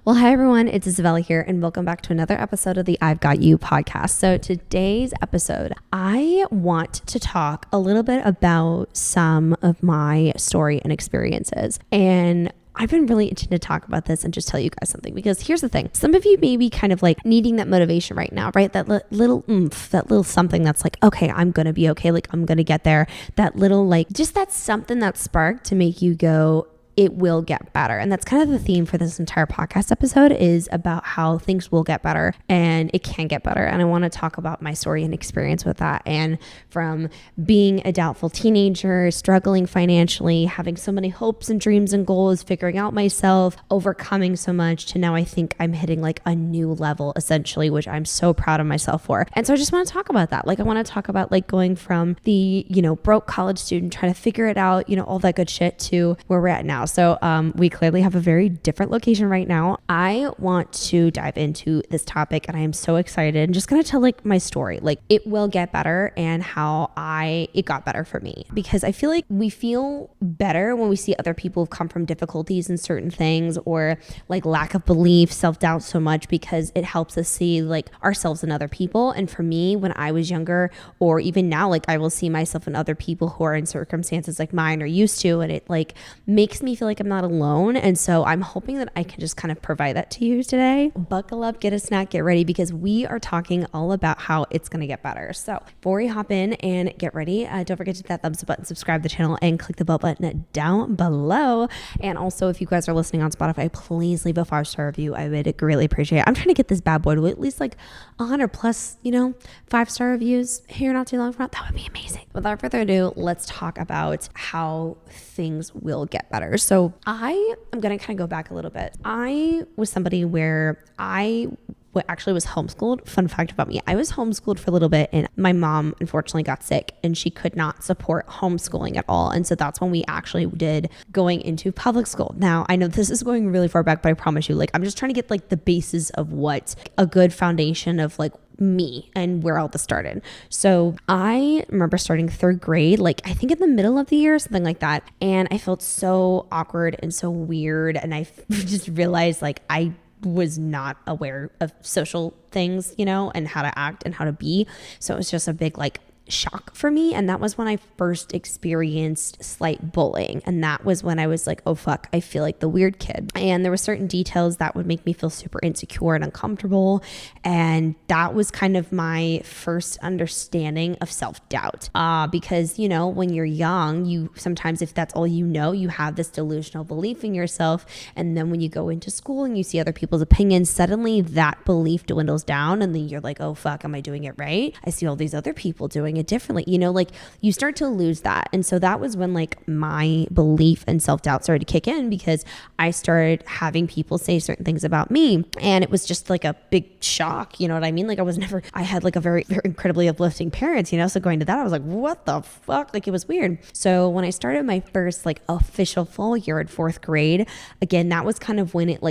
Well, hi everyone, it's Isabella here and welcome back to another episode of the I've Got You podcast. So today's episode, I want to talk a little bit about some of my story and experiences. And I've been really itching to talk about this and just tell you guys something, because here's the thing. Some of you may be kind of like needing that motivation right now, right? That little oomph, that little something that's like, okay, I'm going to be okay. Like I'm going to get there. That little like, just that something that sparked to make you go, it will get better. And that's kind of the theme for this entire podcast episode, is about how things will get better and it can get better. And I want to talk about my story and experience with that. And from being a doubtful teenager, struggling financially, having so many hopes and dreams and goals, figuring out myself, overcoming so much, to now I think I'm hitting like a new level essentially, which I'm so proud of myself for. And so I just want to talk about that. Like I want to talk about like going from the, broke college student trying to figure it out, all that good shit, to where we're at now. So we clearly have a very different location right now. I want to dive into this topic and I am so excited. I'm just going to tell like my story. Like it will get better and how it got better for me, because I feel like we feel better when we see other people who've come from difficulties in certain things, or like lack of belief, self-doubt so much, because it helps us see like ourselves in other people. And for me, when I was younger, or even now, like I will see myself in other people who are in circumstances like mine or used to, and it like makes me feel like I'm not alone. And so I'm hoping that I can just kind of provide that to you today. Buckle up, get a snack, get ready, because we are talking all about how it's going to get better. So before we hop in and get ready, don't forget to hit that thumbs up button, subscribe to the channel, and click the bell button down below. And also, if you guys are listening on Spotify, please leave a 5-star review. I would greatly appreciate it. I'm trying to get this bad boy to at least like 100 plus, 5-star reviews here not too long from now. That would be amazing. Without further ado, let's talk about how things will get better. So I am going to kind of go back a little bit. I was somebody where I actually was homeschooled. Fun fact about me, I was homeschooled for a little bit, and my mom unfortunately got sick and she could not support homeschooling at all. And so that's when we actually did going into public school. Now I know this is going really far back, but I promise you, like I'm just trying to get like the basis of what a good foundation of like me and where all this started. So I remember starting 3rd grade, like I think in the middle of the year, something like that. And I felt so awkward and so weird. And I just realized like I was not aware of social things, and how to act and how to be. So it was just a big like shock for me. And that was when I first experienced slight bullying. And that was when I was like, oh fuck, I feel like the weird kid. And there were certain details that would make me feel super insecure and uncomfortable. And that was kind of my first understanding of self-doubt. Because, when you're young, you sometimes, if that's all you have this delusional belief in yourself. And then when you go into school and you see other people's opinions, suddenly that belief dwindles down. And then you're like, oh fuck, am I doing it right? I see all these other people doing it differently, like you start to lose that. And so that was when like my belief and self-doubt started to kick in, because I started having people say certain things about me, and it was just like a big shock. You know what I mean? Like I had like a very, very incredibly uplifting parents, so going to that, I was like, what the fuck? Like it was weird. So when I started my first like official full year at 4th grade, again, that was kind of when it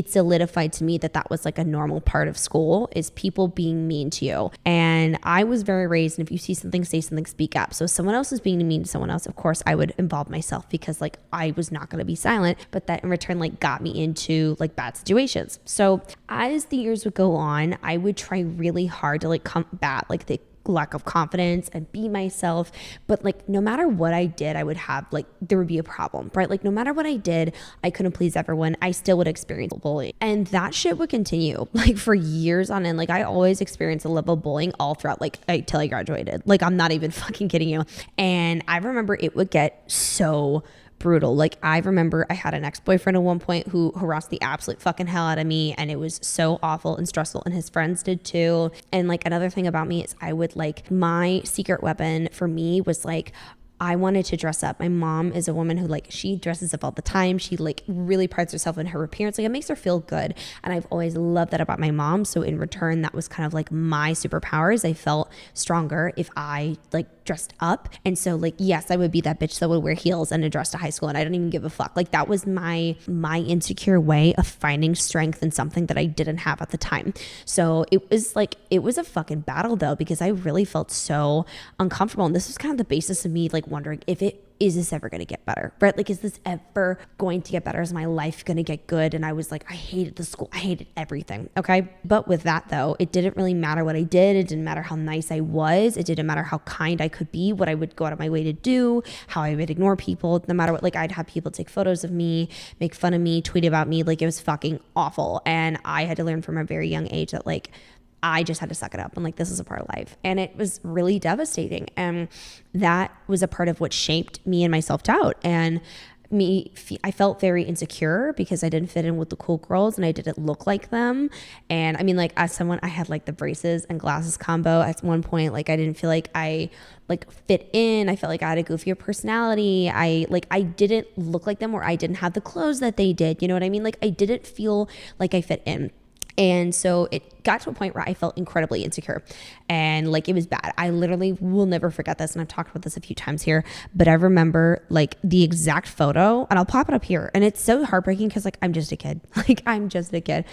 solidified to me that was like a normal part of school, is people being mean to you. And I was very raised, and if you see something, say something, speak up. So if someone else is being mean to someone else, of course I would involve myself, because like I was not going to be silent, but that in return like got me into like bad situations. So as the years would go on, I would try really hard to like combat like the lack of confidence and be myself. But like no matter what I did, I would have like there would be a problem, right? Like no matter what I did, I couldn't please everyone. I still would experience bullying, and that shit would continue like for years on end. Like I always experienced a level of bullying all throughout till I graduated. Like I'm not even fucking kidding you. And I remember it would get so brutal. Like I remember I had an ex-boyfriend at one point who harassed the absolute fucking hell out of me, and it was so awful and stressful, and his friends did too. And like another thing about me is I would like, my secret weapon for me was like, I wanted to dress up. My mom is a woman who like, she dresses up all the time. She like really prides herself in her appearance. Like it makes her feel good. And I've always loved that about my mom. So in return, that was kind of like my superpowers. I felt stronger if I like dressed up. And so like, yes, I would be that bitch that would wear heels and a dress to high school, and I don't even give a fuck. Like that was my insecure way of finding strength in something that I didn't have at the time. So it was a fucking battle though, because I really felt so uncomfortable. And this was kind of the basis of me like wondering if is this ever going to get better, right? Like, is this ever going to get better? Is my life going to get good? And I was like, I hated the school. I hated everything. Okay. But with that though, it didn't really matter what I did. It didn't matter how nice I was. It didn't matter how kind I could be, what I would go out of my way to do, how I would ignore people, no matter what. Like, I'd have people take photos of me, make fun of me, tweet about me. Like, it was fucking awful. And I had to learn from a very young age that like, I just had to suck it up and like, this is a part of life. And it was really devastating. And that was a part of what shaped me and my self-doubt. And I felt very insecure because I didn't fit in with the cool girls and I didn't look like them. And I mean, like, as someone, I had like the braces and glasses combo at one point. Like, I didn't feel like I like fit in. I felt like I had a goofier personality. I didn't look like them, or I didn't have the clothes that they did. You know what I mean? Like, I didn't feel like I fit in. And so it got to a point where I felt incredibly insecure and like, it was bad. I literally will never forget this. And I've talked about this a few times here, but I remember like the exact photo, and I'll pop it up here. And it's so heartbreaking because like, I'm just a kid. Like, I'm just a kid.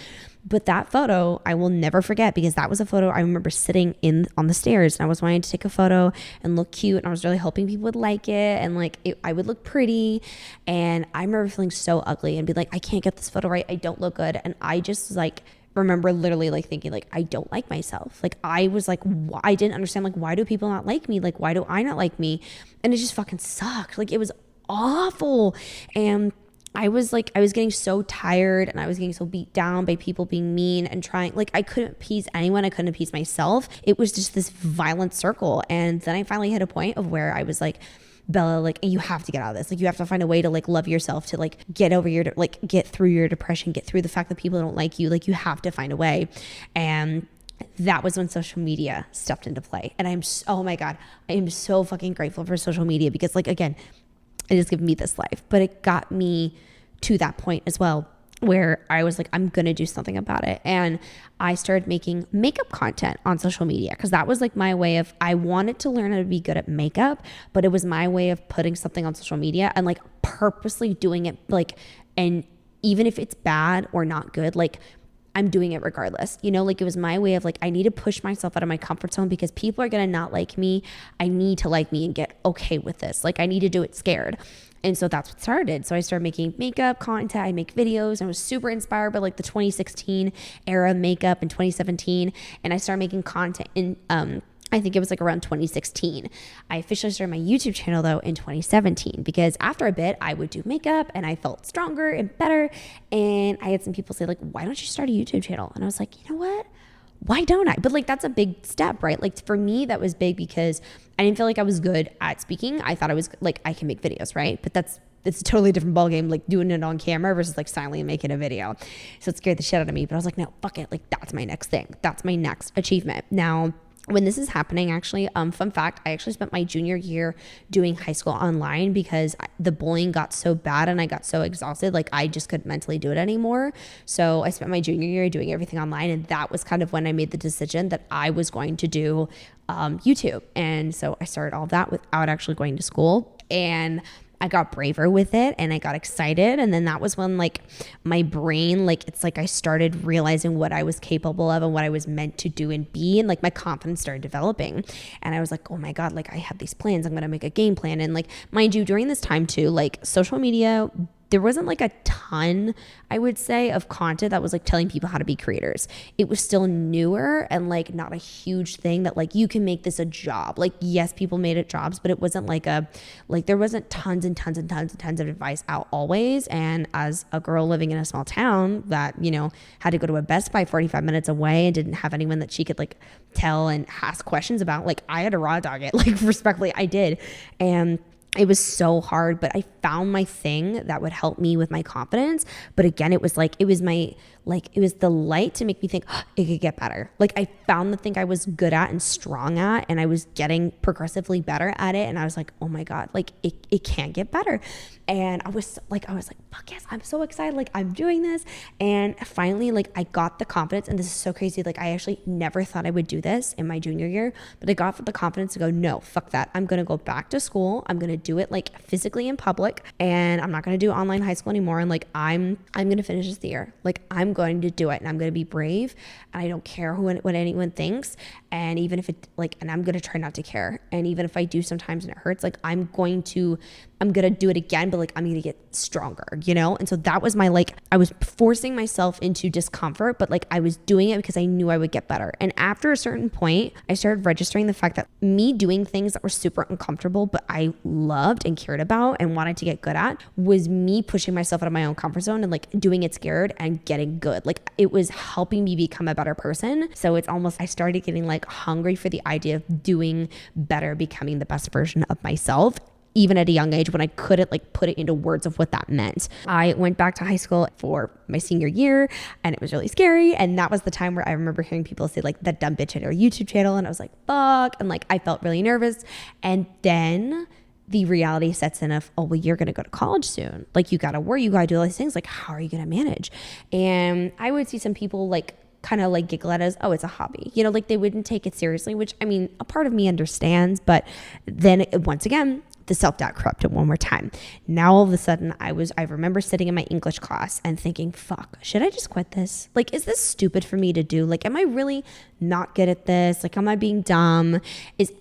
But that photo I will never forget, because that was a photo I remember sitting on the stairs, and I was wanting to take a photo and look cute. And I was really hoping people would like it, and like I would look pretty. And I remember feeling so ugly and be like, I can't get this photo right. I don't look good. And I just like remember literally like thinking like, I don't like myself. Like, I was like, I didn't understand, like, why do people not like me? Like, why do I not like me? And it just fucking sucked. Like, it was awful. And I was getting so tired, and I was getting so beat down by people being mean and trying, like, I couldn't appease anyone. I couldn't appease myself. It was just this violent circle. And then I finally hit a point of where I was like, Bella, like, you have to get out of this. Like, you have to find a way to like love yourself, to like get over your, like get through your depression, get through the fact that people don't like you. Like, you have to find a way. And that was when social media stepped into play. And oh my God, I am so fucking grateful for social media, because like, again, it has given me this life, but it got me to that point as well, where I was like, I'm going to do something about it. And I started making makeup content on social media, because that was like my way of, I wanted to learn how to be good at makeup, but it was my way of putting something on social media and like purposely doing it, like, and even if it's bad or not good, like, I'm doing it regardless, you know, like, it was my way of like, I need to push myself out of my comfort zone, because people are going to not like me. I need to like me and get okay with this. Like, I need to do it scared. And so that's what started. So I started making makeup content. I make videos, and I was super inspired by like the 2016 era of makeup and 2017. And I started making content in, I think it was like around 2016. I officially started my YouTube channel though in 2017, because after a bit I would do makeup and I felt stronger and better. And I had some people say like, why don't you start a YouTube channel? And I was like, you know what? Why don't I? But like, that's a big step, right? Like, for me, that was big because I didn't feel like I was good at speaking. I thought I was like, I can make videos, right? But it's a totally different ballgame, like doing it on camera versus like silently making a video. So it scared the shit out of me, but I was like, no, fuck it. Like, that's my next thing. That's my next achievement. Now, when this is happening, actually, fun fact, I actually spent my junior year doing high school online, because the bullying got so bad and I got so exhausted, like, I just couldn't mentally do it anymore. So I spent my junior year doing everything online, and that was kind of when I made the decision that I was going to do YouTube. And so I started all that without actually going to school, and I got braver with it and I got excited. And then that was when like my brain, like, it's like I started realizing what I was capable of and what I was meant to do and be. And like my confidence started developing. And I was like, oh my God, like I have these plans. I'm going to make a game plan. And like, mind you, during this time too, like social media, there wasn't like a ton, I would say, of content that was like telling people how to be creators. It was still newer and like not a huge thing that like you can make this a job. Like, yes, people made it jobs, but it wasn't like there wasn't tons and tons and tons and tons of advice out always. And as a girl living in a small town that, you know, had to go to a Best Buy 45 minutes away and didn't have anyone that she could like tell and ask questions about, like I had to raw dog it, like respectfully I did. And it was so hard, but I found my thing that would help me with my confidence. But again, it was the light to make me think, oh, it could get better. Like I found the thing I was good at and strong at, and I was getting progressively better at it. And I was like, oh my God, like it can get better. And I was like, fuck yes, I'm so excited. Like I'm doing this. And finally, like I got the confidence, and this is so crazy. Like I actually never thought I would do this in my junior year, but I got the confidence to go, no, fuck that. I'm going to go back to school. I'm going to do it like physically in public, and I'm not going to do online high school anymore. And like, I'm going to finish this year. Like, I'm going to do it, and I'm going to be brave, and I don't care what anyone thinks. And even if it like, and I'm going to try not to care. And even if I do sometimes and it hurts, like I'm going to do it again, but like, I'm going to get stronger, you know? And so that was my, like, I was forcing myself into discomfort, but like I was doing it because I knew I would get better. And after a certain point, I started registering the fact that me doing things that were super uncomfortable, but I loved and cared about and wanted to get good at, was me pushing myself out of my own comfort zone and like doing it scared and getting good. Like it was helping me become a better person. So it's almost, I started getting like hungry for the idea of doing better, becoming the best version of myself, even at a young age when I couldn't like put it into words of what that meant. I went back to high school for my senior year, and it was really scary. And that was the time where I remember hearing people say like, that dumb bitch at her YouTube channel. And I was like, fuck. And like, I felt really nervous. And then the reality sets in of, oh, well, you're going to go to college soon. Like, you got to work, you got to do all these things. Like, how are you going to manage? And I would see some people like kind of like giggle at us, oh, it's a hobby, you know, like they wouldn't take it seriously, which I mean, a part of me understands, but then once again, the self-doubt corrupted one more time. Now all of a sudden I remember sitting in my English class and thinking, fuck, should I just quit this? Like, is this stupid for me to do? Like, am I really not good at this? Like, am I being dumb?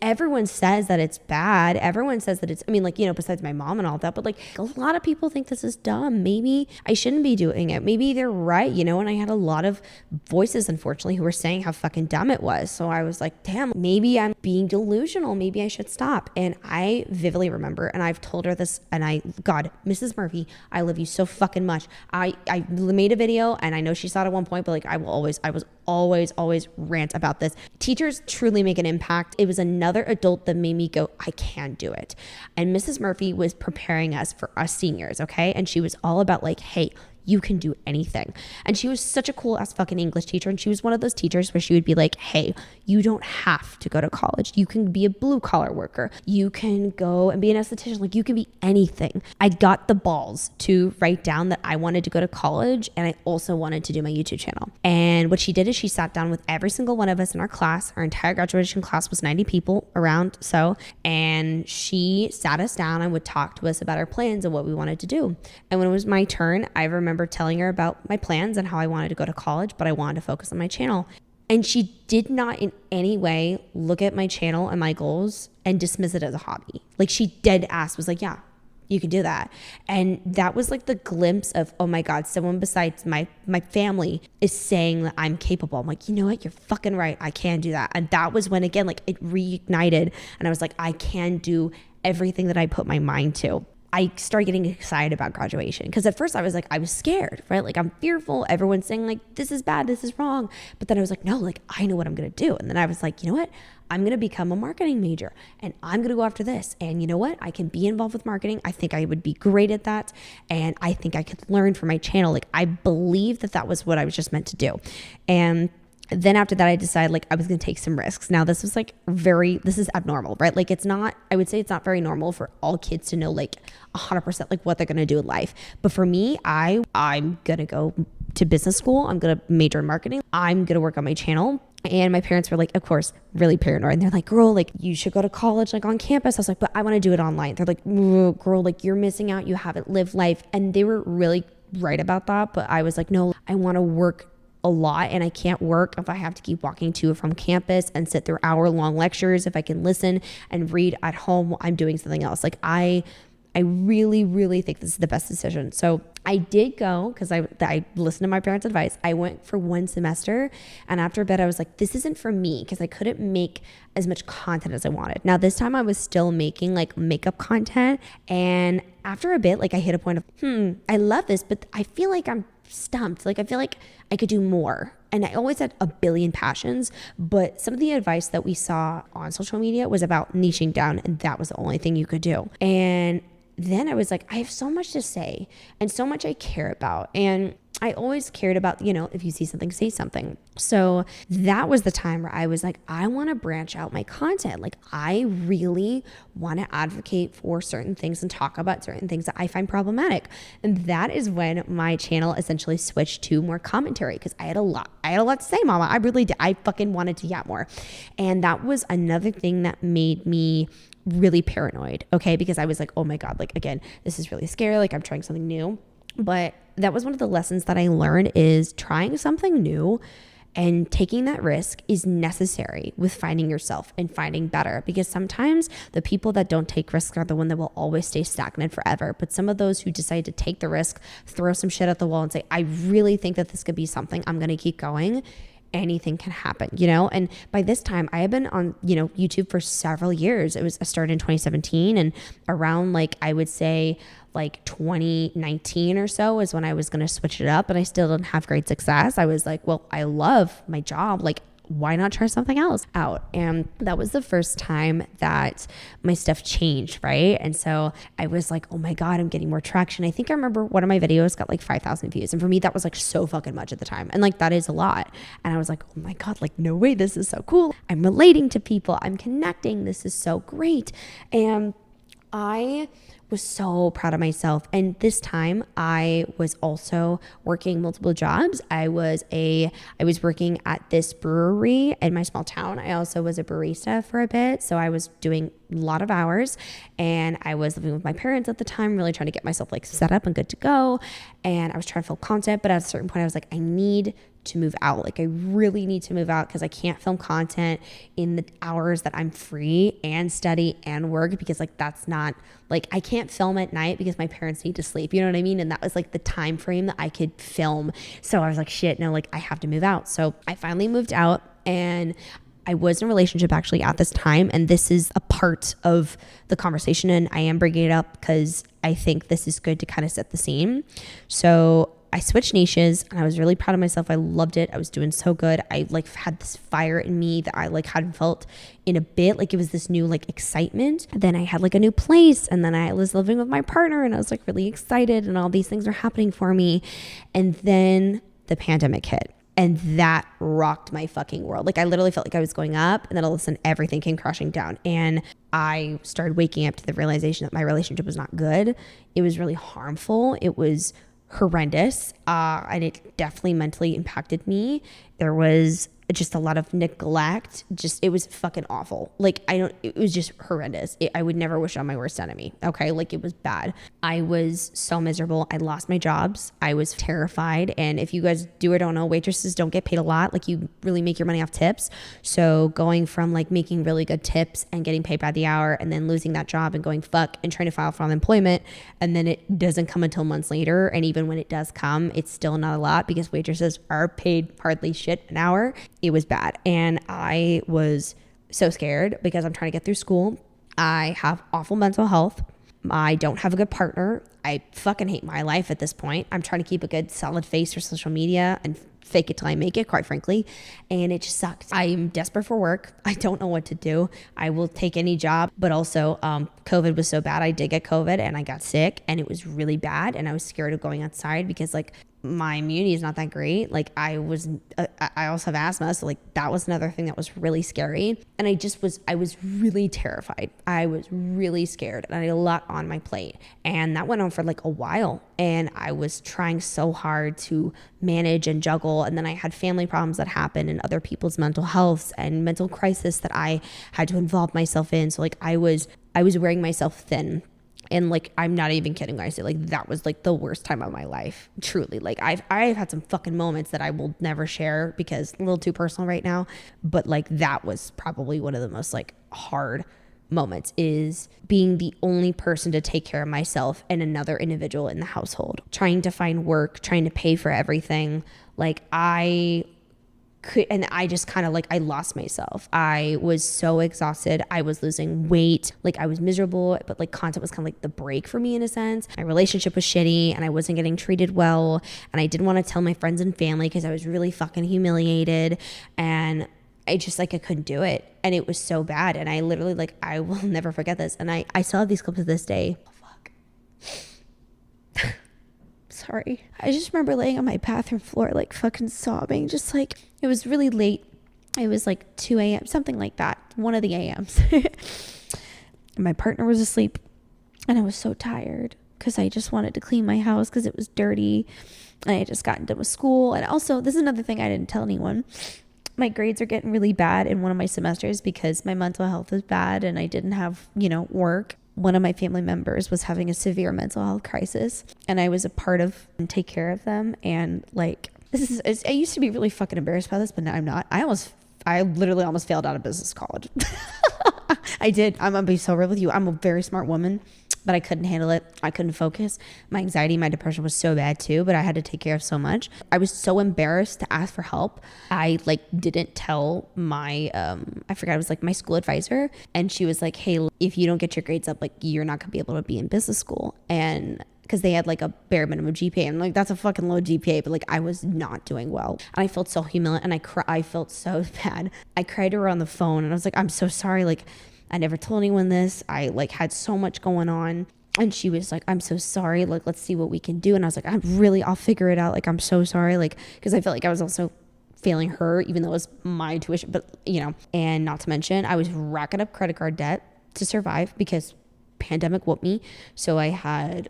Everyone says that it's bad. Everyone says that it's, I mean, like, you know, besides my mom and all that, but like a lot of people think this is dumb. Maybe I shouldn't be doing it. Maybe they're right, you know? And I had a lot of voices, unfortunately, who were saying how fucking dumb it was. So I was like, damn, maybe I'm being delusional. Maybe I should stop. And I vividly remember, and I've told her this, and God, Mrs. Murphy, I love you so fucking much. I made a video, and I know she saw it at one point, but like I was always rant about this. Teachers truly make an impact. It was another adult that made me go, I can do it. And Mrs. Murphy was preparing us for us seniors, okay? And she was all about like, hey, you can do anything. And she was such a cool ass fucking English teacher. And she was one of those teachers where she would be like, hey, you don't have to go to college. You can be a blue collar worker. You can go and be an esthetician. Like, you can be anything. I got the balls to write down that I wanted to go to college, and I also wanted to do my YouTube channel. And what she did is she sat down with every single one of us in our class. Our entire graduation class was 90 people around. And she sat us down and would talk to us about our plans and what we wanted to do. And when it was my turn, I remember telling her about my plans and how I wanted to go to college, but I wanted to focus on my channel. And she did not in any way look at my channel and my goals and dismiss it as a hobby. Like, she dead ass was like, yeah, you can do that. And that was like the glimpse of, oh my God, someone besides my family is saying that I'm capable. I'm like, you know what? You're fucking right. I can do that. And that was when, again, like it reignited, and I was like, I can do everything that I put my mind to. I started getting excited about graduation, because at first I was scared, right? Like, I'm fearful. Everyone's saying like, this is bad, this is wrong. But then I was like, no, like, I know what I'm going to do. And then I was like, you know what? I'm going to become a marketing major, and I'm going to go after this. And you know what? I can be involved with marketing. I think I would be great at that. And I think I could learn from my channel. Like, I believe that was what I was just meant to do. And then after that, I decided like I was going to take some risks. Now, this was like this is abnormal, right? Like, I would say it's not very normal for all kids to know like 100% like what they're going to do in life. But for me, I'm going to go to business school. I'm going to major in marketing. I'm going to work on my channel. And my parents were like, of course, really paranoid. And they're like, girl, like, you should go to college, like on campus. I was like, but I want to do it online. They're like, girl, like, you're missing out. You haven't lived life. And they were really right about that. But I was like, no, I want to work a lot, and I can't work if I have to keep walking to and from campus and sit through hour-long lectures. If I can listen and read at home while I'm doing something else. Like, I really, really think this is the best decision. So I did go, because I listened to my parents' advice. I went for one semester, and after a bit I was like, this isn't for me, because I couldn't make as much content as I wanted. Now this time I was still making like makeup content, and after a bit, like, I hit a point of, I love this, but I feel like I'm stumped. Like, I feel like I could do more. And I always had a billion passions, but some of the advice that we saw on social media was about niching down, and that was the only thing you could do. And then I was like, I have so much to say and so much I care about. And I always cared about, if you see something, say something. So that was the time where I was like, I want to branch out my content. Like, I really want to advocate for certain things and talk about certain things that I find problematic. And that is when my channel essentially switched to more commentary, because I had a lot to say, mama. I really did. I fucking wanted to yap more. And that was another thing that made me really paranoid. Okay. Because I was like, oh my God, like, again, this is really scary. Like, I'm trying something new. But that was one of the lessons that I learned, is trying something new and taking that risk is necessary with finding yourself and finding better, because sometimes the people that don't take risks are the one that will always stay stagnant forever. But some of those who decide to take the risk, throw some shit at the wall and say, I really think that this could be something, I'm going to keep going. Anything can happen, and by this time I had been on, YouTube for several years. I started in 2017, and around I would say 2019 or so is when I was going to switch it up, but I still didn't have great success. I was like, well, I love my job. Why not try something else out? And that was the first time that my stuff changed, right? And so I was like, oh my God, I'm getting more traction. I think I remember one of my videos got 5,000 views. And for me, that was so fucking much at the time. And that is a lot. And I was like, oh my God, no way, this is so cool. I'm relating to people. I'm connecting. This is so great. And I was so proud of myself. And this time I was also working multiple jobs. I was working at this brewery in my small town. I also was a barista for a bit. So I was doing a lot of hours, and I was living with my parents at the time, really trying to get myself set up and good to go. And I was trying to film content, but at a certain point I was like, I need to move out. I really need to move out, because I can't film content in the hours that I'm free and study and work, because that's not I can't film at night because my parents need to sleep. You know what I mean? And that was the time frame that I could film. So I was like, shit, no, I have to move out. So I finally moved out, and I was in a relationship actually at this time. And this is a part of the conversation, and I am bringing it up because I think this is good to kind of set the scene. So I switched niches, and I was really proud of myself. I loved it. I was doing so good. I had this fire in me that I hadn't felt in a bit. It was this new excitement. Then I had a new place, and then I was living with my partner, and I was really excited, and all these things are happening for me. And then the pandemic hit, and that rocked my fucking world. I literally felt like I was going up, and then all of a sudden everything came crashing down. And I started waking up to the realization that my relationship was not good. It was really harmful. It was horrendous, and it definitely mentally impacted me. There was just a lot of neglect. It was fucking awful. It was just horrendous. I would never wish on my worst enemy. Okay. It was bad. I was so miserable. I lost my jobs. I was terrified. And if you guys do or don't know, waitresses don't get paid a lot. You really make your money off tips. So going from making really good tips and getting paid by the hour, and then losing that job and going fuck and trying to file for unemployment, and then it doesn't come until months later. And even when it does come, it's still not a lot, because waitresses are paid hardly shit an hour. It was bad. And I was so scared, because I'm trying to get through school. I have awful mental health. I don't have a good partner. I fucking hate my life at this point. I'm trying to keep a good solid face for social media and fake it till I make it, quite frankly. And it just sucks. I'm desperate for work. I don't know what to do. I will take any job, but also COVID was so bad. I did get COVID, and I got sick, and it was really bad. And I was scared of going outside, because my immunity is not that great. I also have asthma. So that was another thing that was really scary. And I was really terrified. I was really scared, and I had a lot on my plate. And that went on for a while. And I was trying so hard to manage and juggle. And then I had family problems that happened, and other people's mental health and mental crisis that I had to involve myself in. So I was wearing myself thin. And I'm not even kidding when I say that was the worst time of my life. Truly. I've had some fucking moments that I will never share, because a little too personal right now. But that was probably one of the most hard moments, is being the only person to take care of myself and another individual in the household. Trying to find work, trying to pay for everything. And I just kind of I lost myself. I was so exhausted. I was losing weight. I was miserable, but content was kind of the break for me in a sense. My relationship was shitty, and I wasn't getting treated well. And I didn't want to tell my friends and family, because I was really fucking humiliated. And I just I couldn't do it. And it was so bad. And I literally I will never forget this. And I still have these clips to this day. Oh, fuck. sorry. I just remember laying on my bathroom floor, like fucking sobbing, just like, it was really late. It was like 2 a.m., something like that, one of the a.m.s. My partner was asleep and I was so tired because I just wanted to clean my house because it was dirty. And I had just gotten done with school. And also, this is another thing I didn't tell anyone. My grades are getting really bad in one of my semesters because my mental health is bad and I didn't have, work. One of my family members was having a severe mental health crisis and I was a part of and take care of them. And like, I used to be really fucking embarrassed by this, but now I'm not. I literally almost failed out of business college. I did. I'm going to be so real with you. I'm a very smart woman, but I couldn't handle it. I couldn't focus. My anxiety, my depression was so bad too, but I had to take care of so much. I was so embarrassed to ask for help. I didn't tell my, I forgot, it was like my school advisor. And she was like, hey, if you don't get your grades up, like you're not going to be able to be in business school. And because they had like a bare minimum GPA. And like, that's a fucking low GPA, but like I was not doing well. And I felt so humiliated and I felt so bad. I cried to her on the phone and I was like, I'm so sorry. Like, I never told anyone this. I like had so much going on. And she was like, I'm so sorry. Like, let's see what we can do. And I was like, I'll figure it out. Like, I'm so sorry. Like, because I felt like I was also failing her, even though it was my tuition, but and not to mention I was racking up credit card debt to survive because pandemic whooped me. So at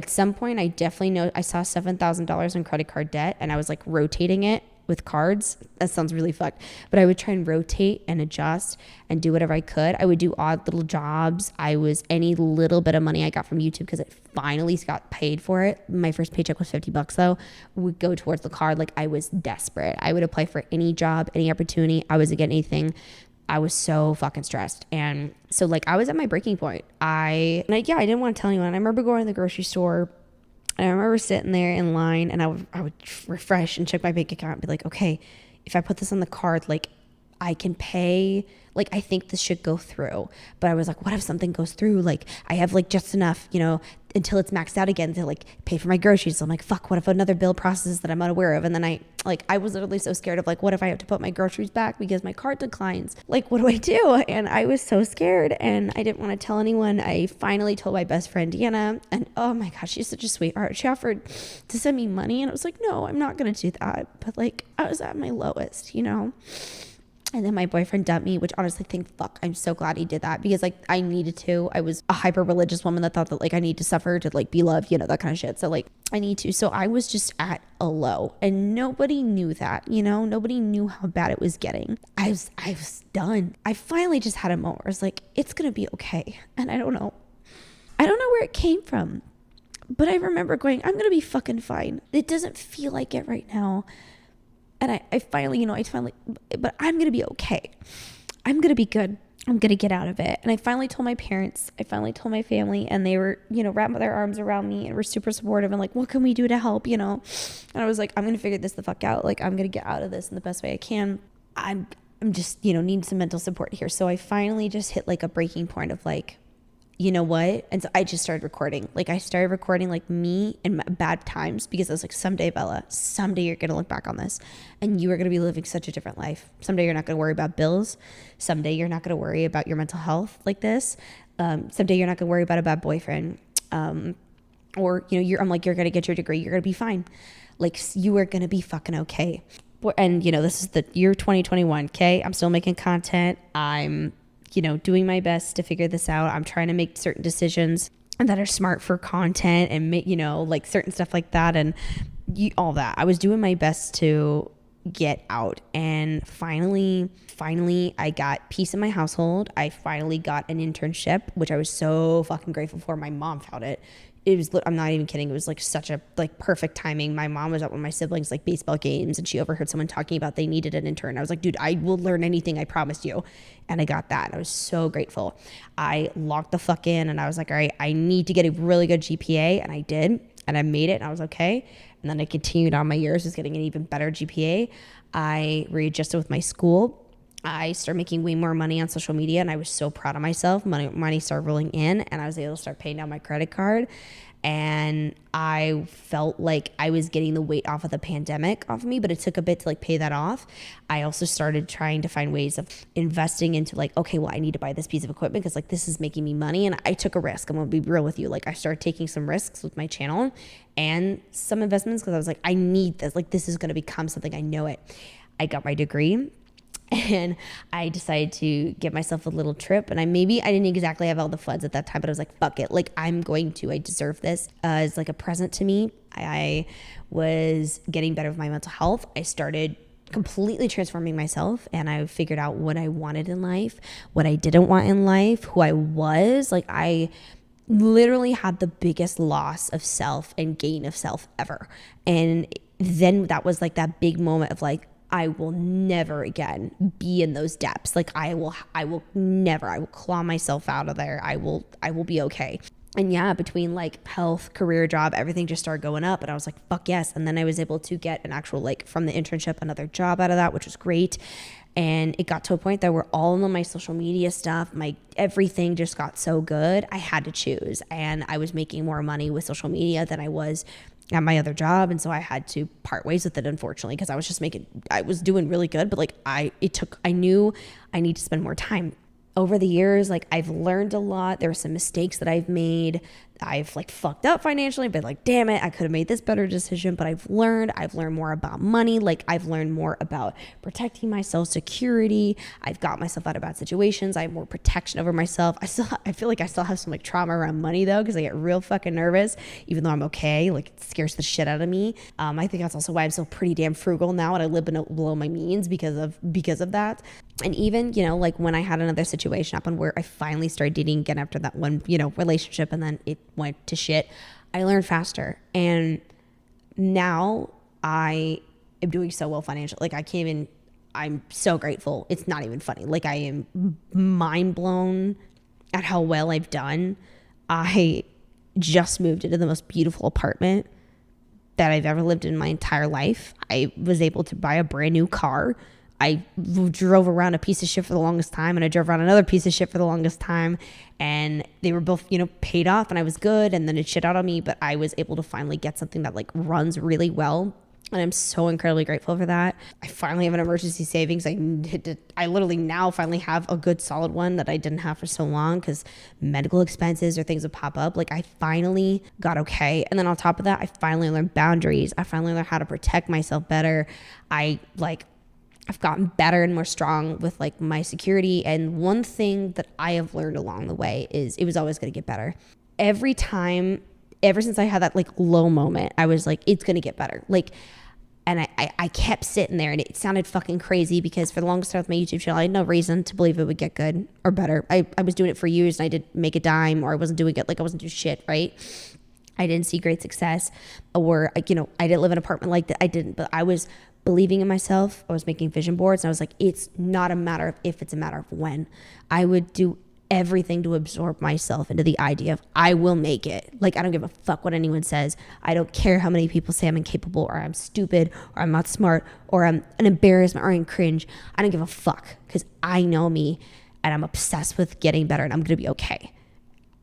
some point I definitely know I saw $7,000 in credit card debt and I was like rotating it with cards. That sounds really fucked, but I would try and rotate and adjust and do whatever I could. I would do odd little jobs. Any little bit of money I got from YouTube because it finally got paid for it. My first paycheck was $50 though, would go towards the card. Like I was desperate. I would apply for any job, any opportunity. I wasn't getting anything. I was so fucking stressed. And so like I was at my breaking point. I didn't want to tell anyone. I remember going to the grocery store and I remember sitting there in line and I would refresh and check my bank account and be like, okay, if I put this on the card, like I can pay, like I think this should go through. But I was like, what if something goes through? Like I have like just enough, until it's maxed out again to like pay for my groceries. So I'm like, fuck, what if another bill processes that I'm unaware of? And then I was literally so scared of like, what if I have to put my groceries back because my card declines? Like, what do I do? And I was so scared and I didn't want to tell anyone. I finally told my best friend, Deanna, and oh my gosh, she's such a sweetheart. She offered to send me money and I was like, no, I'm not going to do that. But like, I was at my lowest, And then my boyfriend dumped me, which honestly, I'm so glad he did that because like I needed to. I was a hyper religious woman that thought that like I need to suffer to like be loved, that kind of shit. So like I need to. So I was just at a low and nobody knew that, nobody knew how bad it was getting. I was done. I finally just had a moment where I was like, it's going to be okay. And I don't know where it came from, but I remember going, I'm going to be fucking fine. It doesn't feel like it right now. And I finally, but I'm going to be okay. I'm going to be good. I'm going to get out of it. And I finally told my parents, I finally told my family, and they were, wrapping their arms around me and were super supportive and like, what can we do to help, And I was like, I'm going to figure this the fuck out. Like, I'm going to get out of this in the best way I can. I'm just, need some mental support here. So I finally just hit like a breaking point of like, you know what? And so I just started recording. Like I started recording like me in bad times because I was like, someday, Bella, someday you're going to look back on this and you are going to be living such a different life. Someday you're not going to worry about bills. Someday you're not going to worry about your mental health like this. Someday you're not going to worry about a bad boyfriend. Or, I'm like, you're going to get your degree. You're going to be fine. Like you are going to be fucking okay. And, this is the year 2021. Okay. I'm still making content. I'm doing my best to figure this out. I'm trying to make certain decisions that are smart for content and make, like certain stuff like that. And all that. I was doing my best to get out. And finally, I got peace in my household. I finally got an internship, which I was so fucking grateful for. My mom found it. It was, I'm not even kidding. It was like such a like perfect timing. My mom was at one of my siblings like baseball games and she overheard someone talking about they needed an intern. I was like, dude, I will learn anything. I promise you. And I got that. And I was so grateful. I locked the fuck in and I was like, all right, I need to get a really good GPA. And I did. And I made it and I was okay. And then I continued on my years just getting an even better GPA. I readjusted with my school. I started making way more money on social media and I was so proud of myself. Money started rolling in and I was able to start paying down my credit card. and I felt like I was getting the weight off of the pandemic off of me, but it took a bit to like pay that off. I also started trying to find ways of investing into like, okay, well, I need to buy this piece of equipment because like this is making me money. And I took a risk. I'm gonna be real with you. Like I started taking some risks with my channel and some investments because I was like, I need this. Like this is gonna become something. I know it. I got my degree. And I decided to give myself a little trip, and I didn't exactly have all the funds at that time, but I was like, fuck it. Like I deserve this as like a present to me. I was getting better with my mental health. I started completely transforming myself, and I figured out what I wanted in life, what I didn't want in life, who I was. Like I literally had the biggest loss of self and gain of self ever. And then that was like that big moment of like, I will never again be in those depths. Like I will claw myself out of there. I will be okay. And yeah, between like health, career, job, everything just started going up, and I was like, fuck yes. And then I was able to get an actual, like from the internship, another job out of that, which was great. And it got to a point that we're all on my social media stuff. My everything just got so good. I had to choose, and I was making more money with social media than I was at my other job. And so I had to part ways with it, unfortunately, because I was doing really good, but like I knew I need to spend more time. Over the years, like I've learned a lot. There were some mistakes that I've made. I've like fucked up financially, but like, damn it, I could have made this better decision. But I've learned more about money. Like I've learned more about protecting myself, security. I've got myself out of bad situations. I have more protection over myself. I feel like I still have some like trauma around money though, because I get real fucking nervous, even though I'm okay. Like it scares the shit out of me. I think that's also why I'm so pretty damn frugal now, and I live below my means because of that. And even, like when I had another situation happen where I finally started dating again after that one, relationship, and then it went to shit, I learned faster. And now I am doing so well financially. Like I'm so grateful. It's not even funny. Like I am mind blown at how well I've done. I just moved into the most beautiful apartment that I've ever lived in my entire life. I was able to buy a brand new car. I drove around a piece of shit for the longest time, and I drove around another piece of shit for the longest time, and they were both, paid off, and I was good, and then it shit out on me, but I was able to finally get something that like runs really well, and I'm so incredibly grateful for that. I finally have an emergency savings. I literally now finally have a good solid one that I didn't have for so long because medical expenses or things would pop up. Like I finally got okay. And then on top of that, I finally learned boundaries. I finally learned how to protect myself better. I've gotten better and more strong with like my security. And one thing that I have learned along the way is it was always going to get better. Ever since I had that like low moment, I was like, it's going to get better. Like, and I kept sitting there, and it sounded fucking crazy because for the longest time with my YouTube channel, I had no reason to believe it would get good or better. I was doing it for years, and I didn't make a dime, or I wasn't doing it. Like I wasn't doing shit, right? I didn't see great success, or I didn't live in an apartment like that. I didn't, but I was believing in myself. I was making vision boards, and I was like, it's not a matter of if, it's a matter of when. I would do everything to absorb myself into the idea of I will make it. Like I don't give a fuck what anyone says. I don't care how many people say I'm incapable, or I'm stupid, or I'm not smart, or I'm an embarrassment, or I'm cringe. I don't give a fuck because I know me, and I'm obsessed with getting better, and I'm going to be okay.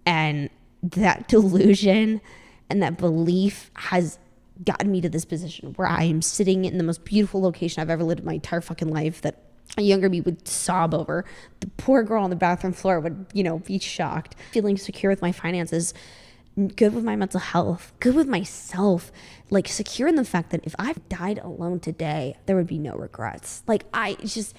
And that delusion and that belief has gotten me to this position where I am sitting in the most beautiful location I've ever lived in my entire fucking life that a younger me would sob over. The poor girl on the bathroom floor would, be shocked. Feeling secure with my finances, good with my mental health, good with myself, like secure in the fact that if I died alone today, there would be no regrets. Like just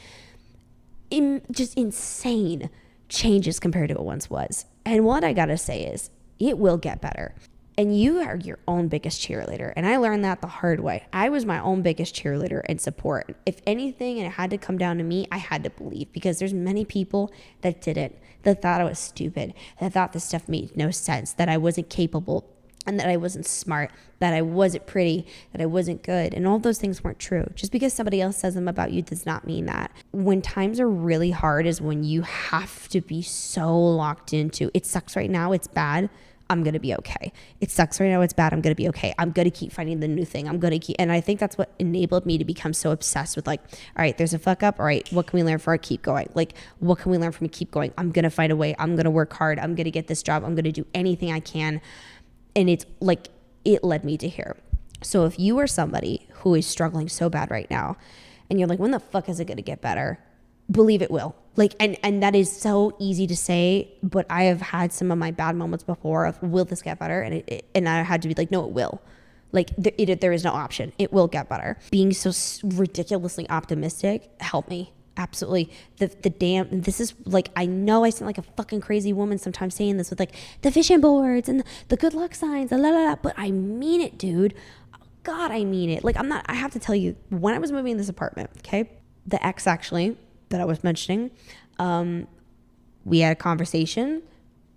insane changes compared to what it once was. And what I gotta say is it will get better. And you are your own biggest cheerleader. And I learned that the hard way. I was my own biggest cheerleader and support. If anything, and it had to come down to me, I had to believe, because there's many people that didn't, that thought I was stupid, that thought this stuff made no sense, that I wasn't capable, and that I wasn't smart, that I wasn't pretty, that I wasn't good. And all those things weren't true. Just because somebody else says them about you does not mean that. When times are really hard is when you have to be so locked into, it sucks right now, it's bad, I'm going to be okay. It sucks right now, it's bad, I'm going to be okay. I'm going to keep finding the new thing. And I think that's what enabled me to become so obsessed with like, all right, there's a fuck up. All right, what can we learn from it? Keep going. Like, what can we learn from it? Keep going. I'm going to find a way. I'm going to work hard. I'm going to get this job. I'm going to do anything I can. And it's like, it led me to here. So if you are somebody who is struggling so bad right now and you're like, when the fuck is it going to get better? Believe it will. Like, and that is so easy to say, but I have had some of my bad moments before of, will this get better? And I had to be like, no, it will. Like there is no option. It will get better. Being so ridiculously optimistic helped me. Absolutely. This is like, I know I sound like a fucking crazy woman sometimes saying this with like the vision boards and the good luck signs, but I mean it, dude. God, I mean it. Like, I have to tell you, when I was moving in this apartment, okay, the ex actually that I was mentioning, we had a conversation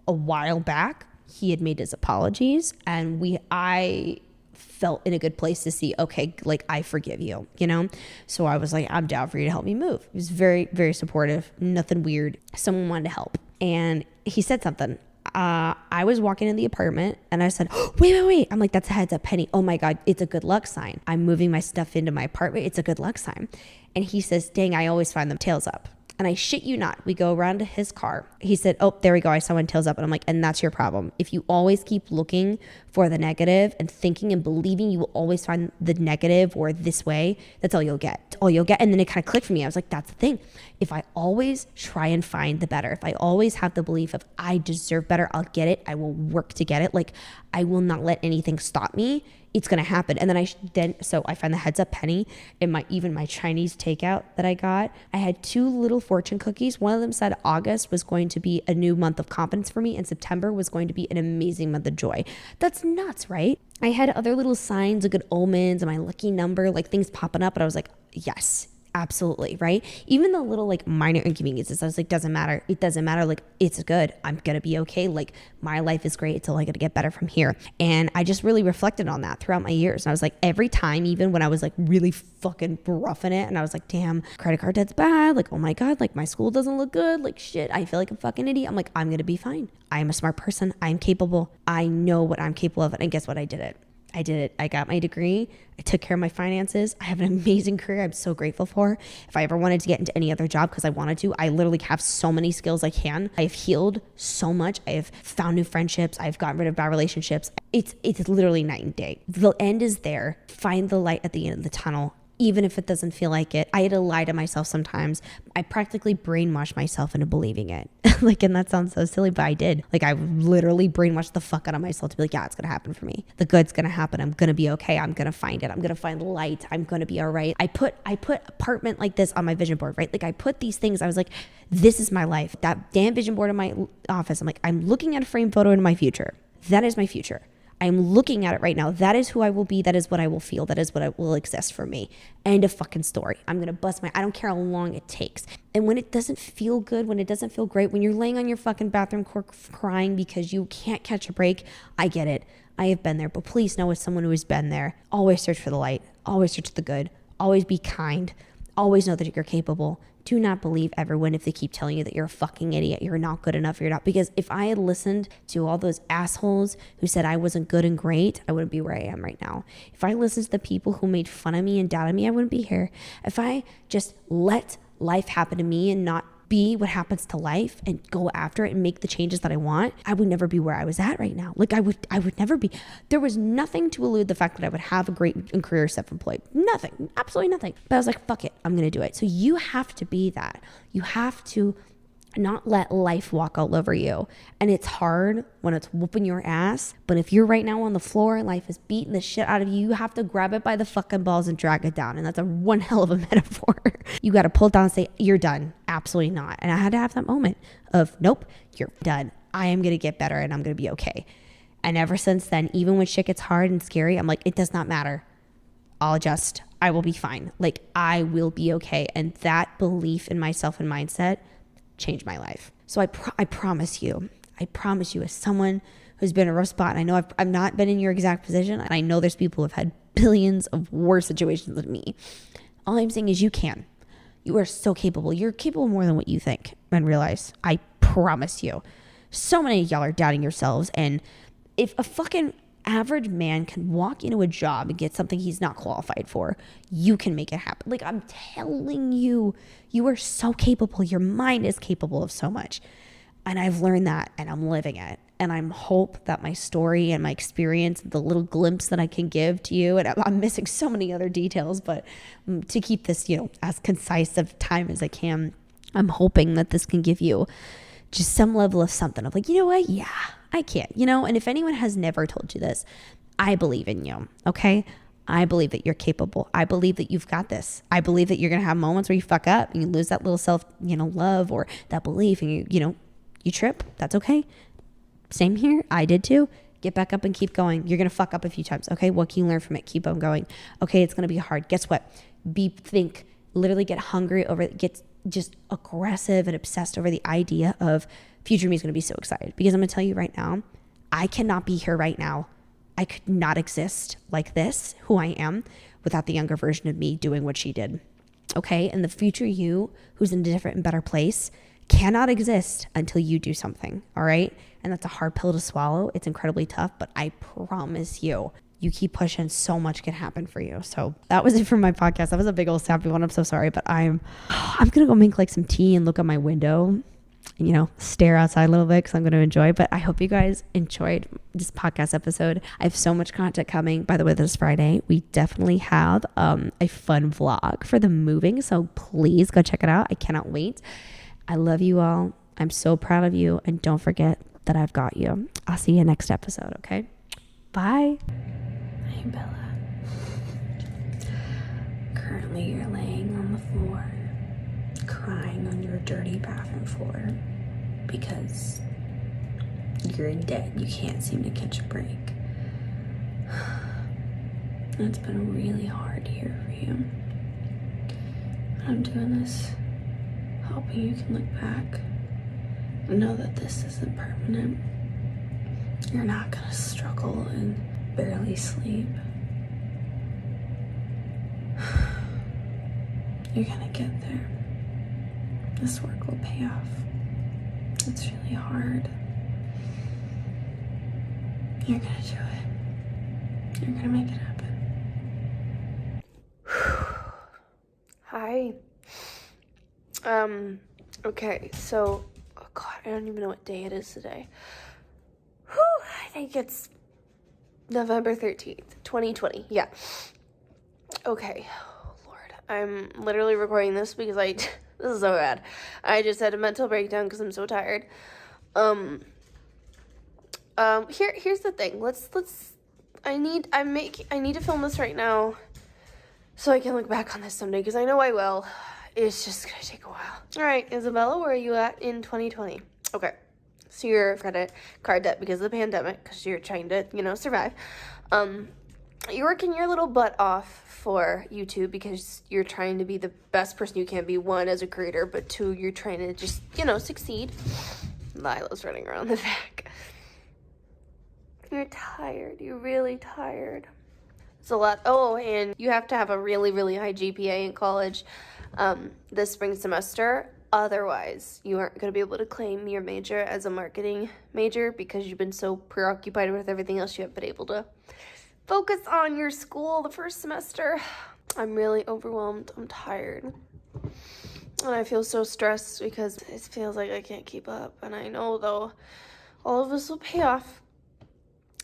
a while back. He had made his apologies, and I felt in a good place to see, okay, like, I forgive you, you know? So I was like, I'm down for you to help me move. He was very, very supportive, nothing weird. Someone wanted to help. And he said something. I was walking in the apartment and I said, oh, wait. I'm like, that's a heads up, Penny. Oh my God, it's a good luck sign. I'm moving my stuff into my apartment. It's a good luck sign. And he says, dang, I always find them tails up. And I shit you not, we go around to his car. He said, oh, there we go. I saw one tails up. And I'm like, and that's your problem. If you always keep looking for the negative and thinking and believing you will always find the negative or this way, that's all you'll get. And then it kind of clicked for me. I was like, that's the thing. If I always try and find the better, if I always have the belief of I deserve better, I'll get it. I will work to get it. Like, I will not let anything stop me. It's going to happen. And then so I find the heads up penny in my Chinese takeout that I got. I had 2 little fortune cookies. One of them said August was going to be a new month of confidence for me, and September was going to be an amazing month of joy. That's nuts, right? I had other little signs of good omens and my lucky number, like things popping up, and I was like, yes, absolutely, right? Even the little like minor inconveniences, I was like, doesn't matter. It doesn't matter. Like, it's good. I'm going to be okay. Like, my life is great. It's only going to get better from here. And I just really reflected on that throughout my years. And I was like, every time, even when I was like really fucking roughing it and I was like, damn, credit card debt's bad. Like, oh my God, like my school doesn't look good. Like, shit, I feel like a fucking idiot. I'm like, I'm going to be fine. I am a smart person. I'm capable. I know what I'm capable of. And guess what? I did it. I got my degree. I took care of my finances. I have an amazing career I'm so grateful for. If I ever wanted to get into any other job because I wanted to, I literally have so many skills I can. I have healed so much. I have found new friendships. I've gotten rid of bad relationships. It's literally night and day. The end is there. Find the light at the end of the tunnel. Even if it doesn't feel like it. I had to lie to myself sometimes. I practically brainwashed myself into believing it. Like, and that sounds so silly, but I did. Like, I literally brainwashed the fuck out of myself to be like, yeah, it's going to happen for me. The good's going to happen. I'm going to be okay. I'm going to find it. I'm going to find light. I'm going to be all right. I put apartment like this on my vision board, right? Like, I put these things. I was like, this is my life. That damn vision board in my office. I'm like, I'm looking at a frame photo in my future. That is my future. I'm looking at it right now. That is who I will be. That is what I will feel. That is what will exist for me. End of fucking story. I'm going to bust I don't care how long it takes. And when it doesn't feel good, when it doesn't feel great, when you're laying on your fucking bathroom crying because you can't catch a break, I get it. I have been there, but please know as someone who has been there, always search for the light. Always search for the good. Always be kind. Always know that you're capable. Do not believe everyone if they keep telling you that you're a fucking idiot, you're not good enough, you're not. Because if I had listened to all those assholes who said I wasn't good and great, I wouldn't be where I am right now. If I listened to the people who made fun of me and doubted me, I wouldn't be here. If I just let life happen to me and not be what happens to life and go after it and make the changes that I want, I would never be where I was at right now. Like, I would never be. There was nothing to elude the fact that I would have a great career self-employed. Nothing, absolutely nothing. But I was like, fuck it, I'm going to do it. So you have to be that. You have to not let life walk all over you. And it's hard when it's whooping your ass. But if you're right now on the floor and life is beating the shit out of you, you have to grab it by the fucking balls and drag it down. And that's one hell of a metaphor. You got to pull it down and say, you're done. Absolutely not. And I had to have that moment of, nope, you're done. I am going to get better and I'm going to be okay. And ever since then, even when shit gets hard and scary, I'm like, it does not matter. I'll adjust. I will be fine. Like, I will be okay. And that belief in myself and mindset changed my life. So I promise you, as someone who's been in a rough spot, and I know I've not been in your exact position, and I know there's people who have had billions of worse situations than me. All I'm saying is you can. You are so capable. You're capable more than what you think and realize. I promise you. So many of y'all are doubting yourselves, and if a fucking average man can walk into a job and get something he's not qualified for, you can make it happen. Like, I'm telling you, you are so capable. Your mind is capable of so much. And I've learned that and I'm living it. And I'm hope that my story and my experience, the little glimpse that I can give to you, and I'm missing so many other details, but to keep this, as concise of time as I can, I'm hoping that this can give you just some level of something of like, you know what? Yeah, I can, and if anyone has never told you this, I believe in you. Okay. I believe that you're capable. I believe that you've got this. I believe that you're going to have moments where you fuck up and you lose that little self, love or that belief, and you trip. That's okay. Same here. I did too. Get back up and keep going. You're going to fuck up a few times. Okay. What can you learn from it? Keep on going. Okay. It's going to be hard. Guess what? Literally get hungry over it. Get just aggressive and obsessed over the idea of future me is going to be so excited, because I'm going to tell you right now, I cannot be here right now. I could not exist like this, who I am, without the younger version of me doing what she did. Okay. And the future you, who's in a different and better place, cannot exist until you do something. All right. And that's a hard pill to swallow. It's incredibly tough, but I promise you keep pushing, so much can happen for you. So that was it for my podcast. That was a big old sappy one. I'm so sorry, but I'm going to go make like some tea and look out my window, stare outside a little bit because I'm going to enjoy. But I hope you guys enjoyed this podcast episode. I have so much content coming. By the way, this Friday, we definitely have a fun vlog for the moving. So please go check it out. I cannot wait. I love you all. I'm so proud of you. And don't forget that I've got you. I'll see you next episode. Okay. Bye. Hey, Bella. Currently, you're laying on the floor, crying on your dirty bathroom floor because you're in debt. You can't seem to catch a break. It's been really hard here for you. I'm doing this, hoping you can look back and know that this isn't permanent. You're not gonna struggle and barely sleep. You're gonna get there. This work will pay off. It's really hard. You're gonna do it. You're gonna make it happen. Hi. Okay, so, oh God, I don't even know what day it is today. I think it's November 13th, 2020. Yeah. Okay. Oh, Lord. I'm literally recording this because this is so bad. I just had a mental breakdown because I'm so tired. Here's the thing. I need to film this right now so I can look back on this someday, because I know I will. It's just gonna take a while. All right, Isabella, where are you at in 2020? Okay. So your credit card debt because of the pandemic, because you're trying to, survive. You're working your little butt off for YouTube because you're trying to be the best person you can be, one, as a creator, but two, you're trying to just, succeed. Lila's running around the back. You're tired. You're really tired. It's a lot. Oh, and you have to have a really, really high GPA in college this spring semester. Otherwise, you aren't going to be able to claim your major as a marketing major because you've been so preoccupied with everything else you haven't been able to focus on your school the first semester. I'm really overwhelmed. I'm tired. And I feel so stressed because it feels like I can't keep up. And I know, though, all of this will pay off.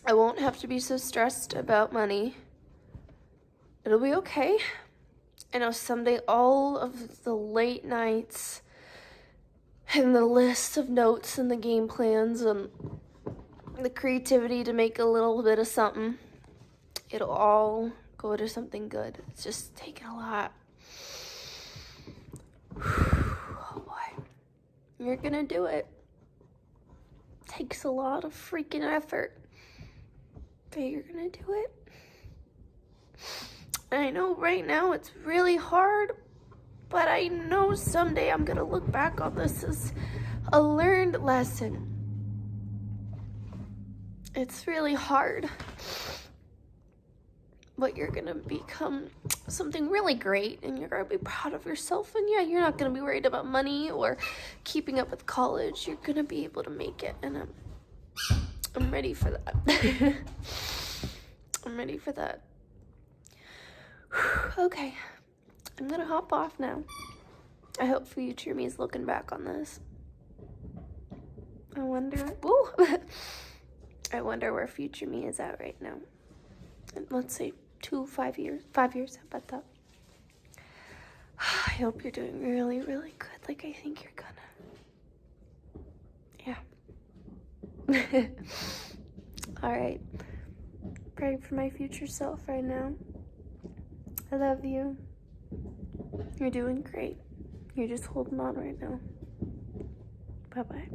I won't have to be so stressed about money. It'll be okay. I know someday all of the late nights and the list of notes and the game plans and the creativity to make a little bit of something, it'll all go to something good. It's just taking a lot. Oh boy. You're gonna do it. Takes a lot of freaking effort. But you're gonna do it. I know right now it's really hard, but I know someday I'm gonna look back on this as a learned lesson. It's really hard, but you're gonna become something really great, and you're gonna be proud of yourself. And yeah, you're not gonna be worried about money or keeping up with college. You're gonna be able to make it, and I'm ready for that. I'm ready for that. Okay, I'm gonna hop off now. I hope future me is looking back on this. I wonder. Ooh. I wonder where future me is at right now. And let's say 5 years. 5 years, how about that? I hope you're doing really, really good, like I think you're gonna. Yeah. Alright. Praying for my future self right now. I love you. You're doing great. You're just holding on right now. Bye-bye.